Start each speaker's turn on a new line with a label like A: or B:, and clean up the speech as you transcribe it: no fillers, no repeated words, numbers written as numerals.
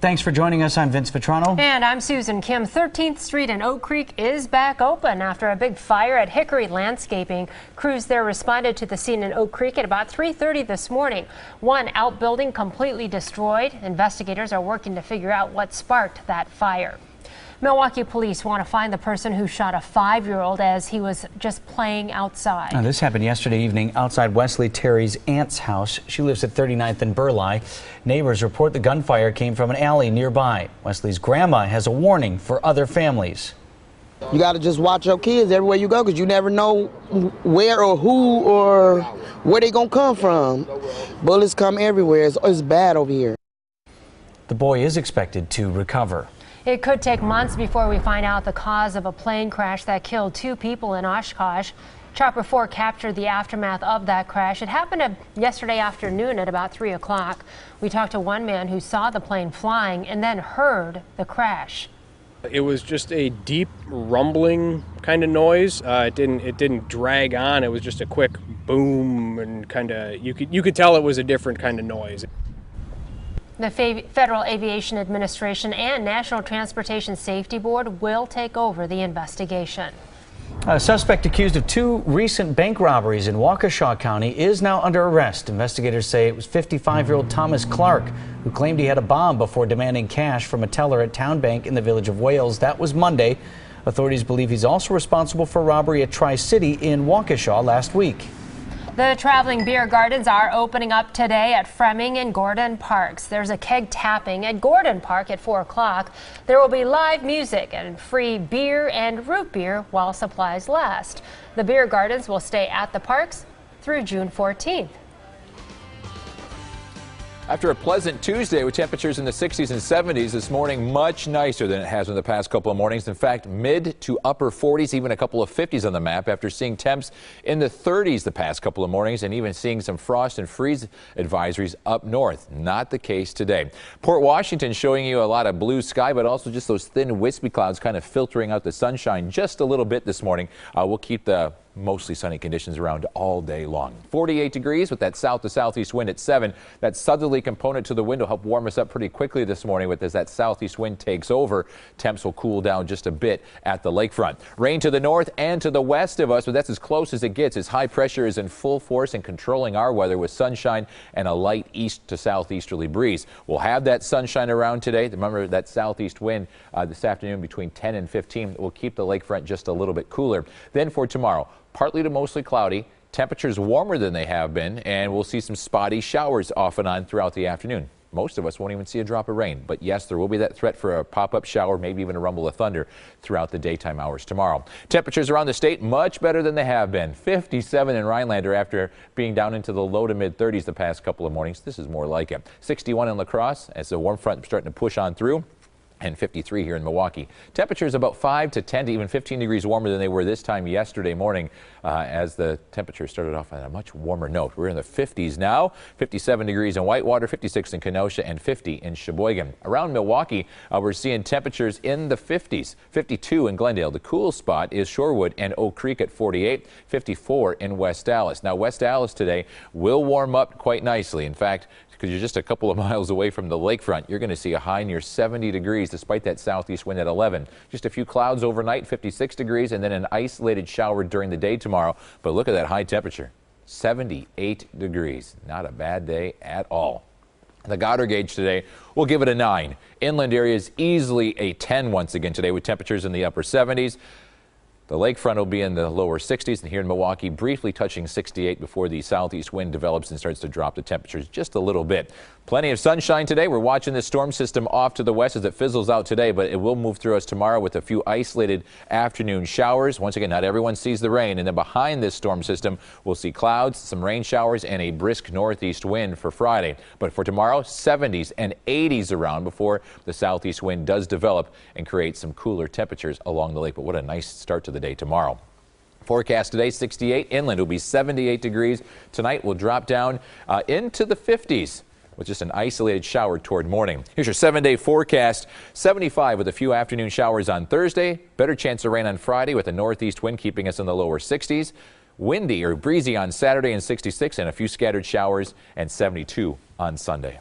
A: Thanks for joining us. I'm Vince Vetrano.
B: And I'm Susan Kim. 13th Street in Oak Creek is back open after a big fire at Hickory Landscaping. Crews there responded to the scene in Oak Creek at about 3:30 this morning. One outbuilding completely destroyed. Investigators are working to figure out what sparked that fire. Milwaukee police want to find the person who shot a 5-year-old as he was just playing outside.
A: Now, this happened yesterday evening outside Wesley Terry's aunt's house. She lives at 39th and Burleigh. Neighbors report the gunfire came from an alley nearby. Wesley's grandma has a warning for other families.
C: You got to just watch your kids everywhere you go, because you never know where or who or where they going to come from. Bullets come everywhere. It's bad over here.
A: The boy is expected to recover.
B: It could take months before we find out the cause of a plane crash that killed 2 people in Oshkosh. Chopper 4 captured the aftermath of that crash. It happened yesterday afternoon at about 3 o'clock. We talked to one man who saw the plane flying and then heard the crash.
D: It was just a deep rumbling kind of noise. It didn't drag on. It was just a quick boom, and kind of you could tell it was a different kind of noise.
B: The Federal Aviation Administration and National Transportation Safety Board will take over the investigation.
A: A suspect accused of 2 recent bank robberies in Waukesha County is now under arrest. Investigators say it was 55-year-old Thomas Clark, who claimed he had a bomb before demanding cash from a teller at Town Bank in the Village of Wales. That was Monday. Authorities believe he's also responsible for robbery at Tri-City in Waukesha last week.
B: The traveling beer gardens are opening up today at Fleming and Gordon Parks. There's a keg tapping at Gordon Park at 4 o'clock. There will be live music and free beer and root beer while supplies last. The beer gardens will stay at the parks through June 14th.
E: After a pleasant Tuesday with temperatures in the 60s and 70s this morning, much nicer than it has in the past couple of mornings. In fact, mid to upper 40s, even a couple of 50s on the map after seeing temps in the 30s the past couple of mornings and even seeing some frost and freeze advisories up north. Not the case today. Port Washington showing you a lot of blue sky, but also just those thin wispy clouds kind of filtering out the sunshine just a little bit this morning. We'll keep the mostly sunny conditions around all day long. 48 degrees with that south to southeast wind at 7. That southerly component to the wind will help warm us up pretty quickly this morning. As that southeast wind takes over, temps will cool down just a bit at the lakefront. Rain to the north and to the west of us, but that's as close as it gets as high pressure is in full force and controlling our weather with sunshine and a light east to southeasterly breeze. We'll have that sunshine around today. Remember that southeast wind this afternoon between 10 and 15 will keep the lakefront just a little bit cooler. Then for tomorrow, partly to mostly cloudy, temperatures warmer than they have been, and we'll see some spotty showers off and on throughout the afternoon. Most of us won't even see a drop of rain, but yes, there will be that threat for a pop-up shower, maybe even a rumble of thunder throughout the daytime hours tomorrow. Temperatures around the state much better than they have been. 57 in Rhinelander after being down into the low to mid 30s the past couple of mornings. This is more like it. 61 in La Crosse as the warm front starting to push on through. And 53 here in Milwaukee. Temperatures about 5 to 10 to even 15 degrees warmer than they were this time yesterday morning as the temperature started off on a much warmer note. We're in the 50s now, 57 degrees in Whitewater, 56 in Kenosha, and 50 in Sheboygan. Around Milwaukee, we're seeing temperatures in the 50s, 52 in Glendale. The cool spot is Shorewood and Oak Creek at 48, 54 in West Dallas. Now, West Dallas today will warm up quite nicely. In fact, because you're just a couple of miles away from the lakefront, you're going to see a high near 70 degrees despite that southeast wind at 11. Just a few clouds overnight, 56 degrees, and then an isolated shower during the day tomorrow. But look at that high temperature, 78 degrees. Not a bad day at all. The Goddard gauge today, we'll give it a 9. Inland areas easily a 10 once again today with temperatures in the upper 70s. The lakefront will be in the lower 60s, and here in Milwaukee, briefly touching 68 before the southeast wind develops and starts to drop the temperatures just a little bit. Plenty of sunshine today. We're watching this storm system off to the west as it fizzles out today, but it will move through us tomorrow with a few isolated afternoon showers. Once again, not everyone sees the rain, and then behind this storm system, we'll see clouds, some rain showers, and a brisk northeast wind for Friday. But for tomorrow, 70s and 80s around before the southeast wind does develop and create some cooler temperatures along the lake. But what a nice start to the day tomorrow. Forecast today, 68. Inland will be 78 degrees. Tonight will drop down into the 50s. With just an isolated shower toward morning. Here's your 7-day forecast. 75 with a few afternoon showers on Thursday. Better chance of rain on Friday with a northeast wind keeping us in the lower 60s. Windy or breezy on Saturday and 66, and a few scattered showers and 72 on Sunday.